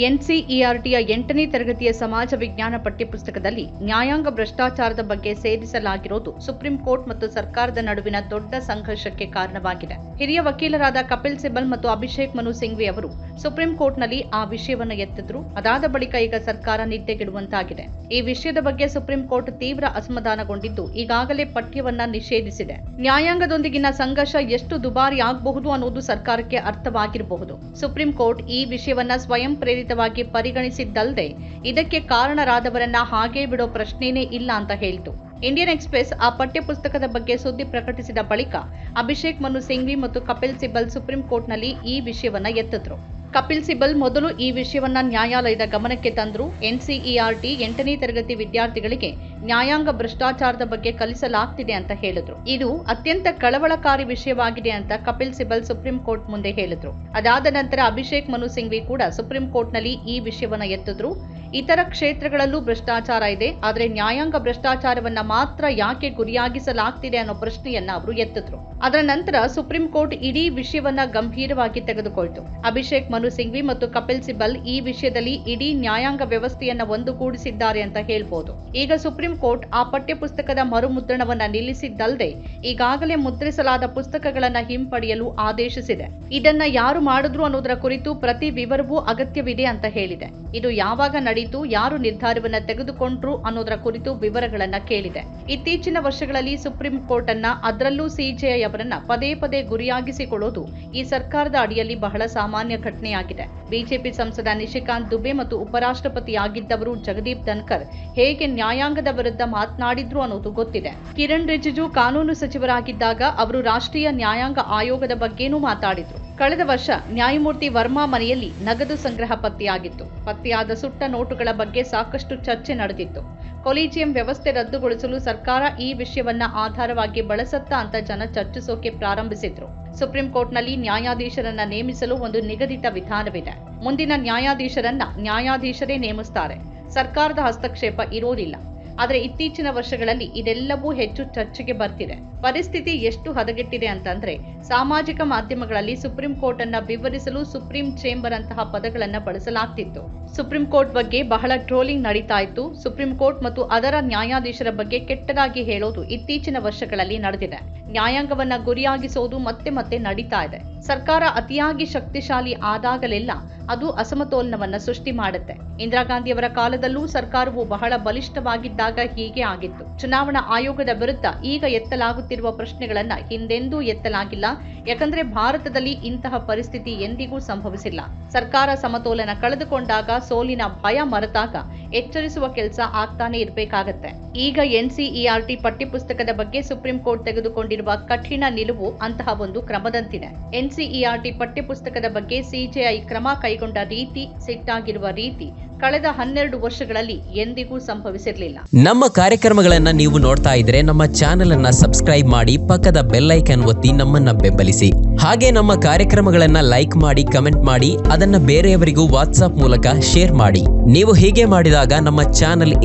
ಎನ್ಸಿಇಆರ್ಟಿಯ 8ನೇ ತರಗತಿಯ ಸಮಾಜ ವಿಜ್ಞಾನ ಪಠ್ಯಪುಸ್ತಕದಲ್ಲಿ ನ್ಯಾಯಾಂಗ ಭ್ರಷ್ಟಾಚಾರದ ಬಗ್ಗೆ ಸೇರಿಸಲಾಗಿರುವುದು ಸುಪ್ರೀಂ ಕೋರ್ಟ್ ಮತ್ತು ಸರ್ಕಾರದ ನಡುವಿನ ದೊಡ್ಡ ಸಂಘರ್ಷಕ್ಕೆ ಕಾರಣವಾಗಿದೆ. ಹಿರಿಯ ವಕೀಲರಾದ ಕಪಿಲ್ ಸಿಬಲ್ ಮತ್ತು ಅಭಿಷೇಕ್ ಮನು ಸಿಂಘ್ವಿ ಅವರು ಸುಪ್ರೀಂ ಕೋರ್ಟ್ನಲ್ಲಿ ಆ ವಿಷಯವನ್ನು ಎತ್ತಿದ್ರು. ಅದಾದ ಬಳಿಕ ಈಗ ಸರ್ಕಾರ ನಿದ್ದೆಗೆಡುವಂತಾಗಿದೆ. ಈ ವಿಷಯದ ಬಗ್ಗೆ ಸುಪ್ರೀಂ ಕೋರ್ಟ್ ತೀವ್ರ ಅಸಮಾಧಾನಗೊಂಡಿದ್ದು ಈಗಾಗಲೇ ಪಠ್ಯವನ್ನ ನಿಷೇಧಿಸಿದೆ. ನ್ಯಾಯಾಂಗದೊಂದಿಗಿನ ಸಂಘರ್ಷ ಎಷ್ಟು ದುಬಾರಿ ಆಗಬಹುದು ಅನ್ನೋದು ಸರ್ಕಾರಕ್ಕೆ ಅರ್ಥವಾಗಿರಬಹುದು. ಸುಪ್ರೀಂ ಕೋರ್ಟ್ ಈ ವಿಷಯವನ್ನ ಸ್ವಯಂ ಪ್ರೇರಿತವಾಗಿ ಪರಿಗಣಿಸಿದ್ದಲ್ಲದೆ ಇದಕ್ಕೆ ಕಾರಣರಾದವರನ್ನ ಹಾಗೇ ಬಿಡೋ ಪ್ರಶ್ನೆನೇ ಇಲ್ಲ ಅಂತ ಹೇಳಿತು. ಇಂಡಿಯನ್ ಎಕ್ಸ್‌ಪ್ರೆಸ್ ಆ ಪಠ್ಯಪುಸ್ತಕದ ಬಗ್ಗೆ ಸುದ್ದಿ ಪ್ರಕಟಿಸಿದ ಬಳಿಕ ಅಭಿಷೇಕ್ ಮನು ಸಿಂಘ್ವಿ ಮತ್ತು ಕಪಿಲ್ ಸಿಬಲ್ ಸುಪ್ರೀಂ ಕೋರ್ಟ್ನಲ್ಲಿ ಈ ವಿಷಯವನ್ನ ಎತ್ತಿದ್ರು. ಕಪಿಲ್ ಸಿಬಲ್ ಮೊದಲು ಈ ವಿಷಯವನ್ನ ನ್ಯಾಯಾಲಯದ ಗಮನಕ್ಕೆ ತಂದ್ರು. ಎನ್ಸಿಇಆರ್ಟಿ 8ನೇ ತರಗತಿ ವಿದ್ಯಾರ್ಥಿಗಳಿಗೆ ನ್ಯಾಯಾಂಗ ಭ್ರಷ್ಟಾಚಾರದ ಬಗ್ಗೆ ಕಲಿಸಲಾಗ್ತಿದೆ ಅಂತ ಹೇಳಿದ್ರು. ಇದು ಅತ್ಯಂತ ಕಳವಳಕಾರಿ ವಿಷಯವಾಗಿದೆ ಅಂತ ಕಪಿಲ್ ಸಿಬಲ್ ಸುಪ್ರೀಂ ಕೋರ್ಟ್ ಮುಂದೆ ಹೇಳಿದ್ರು. ಅದಾದ ನಂತರ ಅಭಿಷೇಕ್ ಮನು ಸಿಂಘ್ವಿ ಕೂಡ ಸುಪ್ರೀಂ ಕೋರ್ಟ್ನಲ್ಲಿ ಈ ವಿಷಯವನ್ನ ಎತ್ತಿದ್ರು. ಇತರ ಕ್ಷೇತ್ರಗಳಲ್ಲೂ ಭ್ರಷ್ಟಾಚಾರ ಇದೆ, ಆದರೆ ನ್ಯಾಯಾಂಗ ಭ್ರಷ್ಟಾಚಾರವನ್ನ ಮಾತ್ರ ಯಾಕೆ ಗುರಿಯಾಗಿಸಲಾಗ್ತಿದೆ ಅನ್ನೋ ಪ್ರಶ್ನೆಯನ್ನ ಅವರು ಎತ್ತಿದ್ರು. ಅದರ ನಂತರ ಸುಪ್ರೀಂ ಕೋರ್ಟ್ ಇಡೀ ವಿಷಯವನ್ನ ಗಂಭೀರವಾಗಿ ತೆಗೆದುಕೊಳ್ತು. ಅಭಿಷೇಕ್ ಮನು ಸಿಂಘ್ವಿ ಮತ್ತು ಕಪಿಲ್ ಸಿಬಲ್ ಈ ವಿಷಯದಲ್ಲಿ ಇಡೀ ನ್ಯಾಯಾಂಗ ವ್ಯವಸ್ಥೆಯನ್ನ ಒಂದುಗೂಡಿಸಿದ್ದಾರೆ ಅಂತ ಹೇಳ್ಬೋದು. ಈಗ ಸುಪ್ರೀಂ ಕೋರ್ಟ್ ಆ ಪಠ್ಯಪುಸ್ತಕದ ಮರುಮುದ್ರಣವನ್ನ ನಿಲ್ಲಿಸಿದ್ದಲ್ಲದೆ ಈಗಾಗಲೇ ಮುದ್ರಿಸಲಾದ ಪುಸ್ತಕಗಳನ್ನ ಹಿಂಪಡೆಯಲು ಆದೇಶಿಸಿದೆ. ಇದನ್ನ ಯಾರು ಮಾಡಿದ್ರು ಅನ್ನೋದರ ಕುರಿತು ಪ್ರತಿ ವಿವರವೂ ಅಗತ್ಯವಿದೆ ಅಂತ ಹೇಳಿದೆ. ಇದು ಯಾವಾಗ ನಡೆಯಿತು, ಯಾರು ನಿರ್ಧಾರವನ್ನ ತೆಗೆದುಕೊಂಡ್ರು ಅನ್ನೋದರ ಕುರಿತು ವಿವರಗಳನ್ನ ಕೇಳಿದೆ. ಇತ್ತೀಚಿನ ವರ್ಷಗಳಲ್ಲಿ ಸುಪ್ರೀಂ ಕೋರ್ಟ್ ಅನ್ನ, ಅದರಲ್ಲೂ ಸಿಜೆಐ ಅವರನ್ನ ಪದೇ ಪದೇ ಗುರಿಯಾಗಿಸಿಕೊಳ್ಳೋದು ಈ ಸರ್ಕಾರದ ಅಡಿಯಲ್ಲಿ ಬಹಳ ಸಾಮಾನ್ಯ ಘಟನೆಯಾಗಿದೆ. ಬಿಜೆಪಿ ಸಂಸದ ನಿಶಿಕಾಂತ್ ದುಬೆ ಮತ್ತು ಉಪರಾಷ್ಟ್ರಪತಿಯಾಗಿದ್ದವರು ಜಗದೀಪ್ ಧನ್ಕರ್ ಹೇಗೆ ನ್ಯಾಯಾಂಗದ ವಿರುದ್ಧ ಮಾತನಾಡಿದ್ರು ಅನ್ನೋದು ಗೊತ್ತಿದೆ. ಕಿರಣ್ ರಿಜಿಜು ಕಾನೂನು ಸಚಿವರಾಗಿದ್ದಾಗ ಅವರು ರಾಷ್ಟ್ರೀಯ ನ್ಯಾಯಾಂಗ ಆಯೋಗದ ಬಗ್ಗೆನೂ ಮಾತಾಡಿದ್ರು. ಕಳೆದ ವರ್ಷ ನ್ಯಾಯಮೂರ್ತಿ ವರ್ಮಾ ಮನೆಯಲ್ಲಿ ನಗದು ಸಂಗ್ರಹ ಪತ್ತೆಯಾಗಿತ್ತು. ಪತ್ತೆಯಾದ ಸುಟ್ಟ ನೋಟುಗಳ ಬಗ್ಗೆ ಸಾಕಷ್ಟು ಚರ್ಚೆ ನಡೆದಿತ್ತು. ಕೊಲಿಜಿಯಂ ವ್ಯವಸ್ಥೆ ರದ್ದುಗೊಳಿಸಲು ಸರ್ಕಾರ ಈ ವಿಷಯವನ್ನ ಆಧಾರವಾಗಿ ಬಳಸತ್ತಾ ಅಂತ ಜನ ಚರ್ಚಿಸೋಕೆ ಪ್ರಾರಂಭಿಸಿದ್ರು. ಸುಪ್ರೀಂ ಕೋರ್ಟ್ನಲ್ಲಿ ನ್ಯಾಯಾಧೀಶರನ್ನ ನೇಮಿಸಲು ಒಂದು ನಿಗದಿತ ವಿಧಾನವಿದೆ. ಮುಂದಿನ ನ್ಯಾಯಾಧೀಶರನ್ನ ನ್ಯಾಯಾಧೀಶರೇ ನೇಮಿಸ್ತಾರೆ. ಸರ್ಕಾರದ ಹಸ್ತಕ್ಷೇಪ ಇರೋದಿಲ್ಲ. ಆದರೆ ಇತ್ತೀಚಿನ ವರ್ಷಗಳಲ್ಲಿ ಇದೆಲ್ಲವೂ ಹೆಚ್ಚು ಚರ್ಚೆಗೆ ಬರ್ತಿದೆ. ಪರಿಸ್ಥಿತಿ ಎಷ್ಟು ಹದಗೆಟ್ಟಿದೆ ಅಂತಂದ್ರೆ ಸಾಮಾಜಿಕ ಮಾಧ್ಯಮಗಳಲ್ಲಿ ಸುಪ್ರೀಂ ಕೋರ್ಟ್ ಅನ್ನ ವಿವರಿಸಲು ಸುಪ್ರೀಂ ಚೇಂಬರ್ ಅಂತಹ ಪದಗಳನ್ನ ಬಳಸಲಾಗ್ತಿತ್ತು. ಸುಪ್ರೀಂ ಕೋರ್ಟ್ ಬಗ್ಗೆ ಬಹಳ ಟ್ರೋಲಿಂಗ್ ನಡೀತಾ ಇತ್ತು. ಸುಪ್ರೀಂ ಕೋರ್ಟ್ ಮತ್ತು ಅದರ ನ್ಯಾಯಾಧೀಶರ ಬಗ್ಗೆ ಕೆಟ್ಟದಾಗಿ ಹೇಳೋದು ಇತ್ತೀಚಿನ ವರ್ಷಗಳಲ್ಲಿ ನಡೆದಿದೆ. ನ್ಯಾಯಾಂಗವನ್ನ ಗುರಿಯಾಗಿಸೋದು ಮತ್ತೆ ಮತ್ತೆ ನಡೀತಾ ಇದೆ. ಸರ್ಕಾರ ಅತಿಯಾಗಿ ಶಕ್ತಿಶಾಲಿ ಆದಾಗಲೆಲ್ಲ ಅದು ಅಸಮತೋಲನವನ್ನ ಸೃಷ್ಟಿ ಮಾಡುತ್ತೆ. ಇಂದಿರಾ ಗಾಂಧಿಯವರ ಕಾಲದಲ್ಲೂ ಸರ್ಕಾರವು ಬಹಳ ಬಲಿಷ್ಠವಾಗಿದ್ದಾಗ ಹೀಗೆ ಆಗಿತ್ತು. ಚುನಾವಣಾ ಆಯೋಗದ ವಿರುದ್ಧ ಈಗ ಎತ್ತಲಾಗುತ್ತಿರುವ ಪ್ರಶ್ನೆಗಳನ್ನ ಹಿಂದೆಂದೂ ಎತ್ತಲಾಗಿಲ್ಲ. ಯಾಕಂದ್ರೆ ಭಾರತದಲ್ಲಿ ಇಂತಹ ಪರಿಸ್ಥಿತಿ ಎಂದಿಗೂ ಸಂಭವಿಸಿಲ್ಲ. ಸರ್ಕಾರ ಸಮತೋಲನ ಕಳೆದುಕೊಂಡಾಗ, ಸೋಲಿನ ಭಯ ಮರೆತಾಗ ಎಚ್ಚರಿಸುವ ಕೆಲಸ ಆಗ್ತಾನೆ ಇರಬೇಕಾಗತ್ತೆ. ಈಗ ಎನ್ಸಿಇಆರ್ಟಿ ಪಠ್ಯಪುಸ್ತಕದ ಬಗ್ಗೆ ಸುಪ್ರೀಂ ಕೋರ್ಟ್ ತೆಗೆದುಕೊಂಡಿರುವ ಕಠಿಣ ನಿಲುವು ಅಂತಹ ಒಂದು ಕ್ರಮದಂತಿದೆ. ಎನ್ಸಿಇಆರ್ಟಿ ಪಠ್ಯಪುಸ್ತಕದ ಬಗ್ಗೆ ಸಿಜೆಐ ಕ್ರಮ ಕೈಗೊಂಡ ರೀತಿ, ಸಿಟ್ಟಾಗಿರುವ ರೀತಿ ಕಳೆದ 12 ವರ್ಷಗಳಲ್ಲಿ ಎಂದಿಗೂ ಸಂಭವಿಸಿರಲಿಲ್ಲ. ನಮ್ಮ ಕಾರ್ಯಕ್ರಮಗಳನ್ನ ನೀವು ನೋಡ್ತಾ ಇದ್ರೆ ನಮ್ಮ ಚಾನೆಲ್ ಅನ್ನ ಸಬ್ಸ್ಕ್ರೈಬ್ ಮಾಡಿ, ಪಕ್ಕದ ಬೆಲ್ ಐಕಾನ್ ಒತ್ತಿ ನಮ್ಮನ್ನ ಬೆಂಬಲಿಸಿ. ಹಾಗೆ ನಮ್ಮ ಕಾರ್ಯಕ್ರಮಗಳನ್ನ ಲೈಕ್ ಮಾಡಿ, ಕಮೆಂಟ್ ಮಾಡಿ, ಅದನ್ನ ಬೇರೆಯವರಿಗೂ ವಾಟ್ಸ್ಆಪ್ ಮೂಲಕ ಶೇರ್ ಮಾಡಿ. ನೀವು ಹೀಗೆ ಮಾಡಿದಾಗ ನಮ್ಮ ಚಾನೆಲ್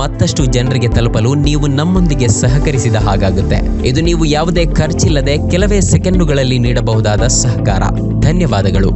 ಮತ್ತಷ್ಟು ಜನರಿಗೆ ತಲುಪಲು ನೀವು ನಮ್ಮೊಂದಿಗೆ ಸಹಕರಿಸಿದ ಹಾಗಾಗುತ್ತೆ. ಇದು ನೀವು ಯಾವುದೇ ಖರ್ಚಿಲ್ಲದೆ ಕೆಲವೇ ಸೆಕೆಂಡುಗಳಲ್ಲಿ ನೀಡಬಹುದಾದ ಸಹಕಾರ. ಧನ್ಯವಾದಗಳು.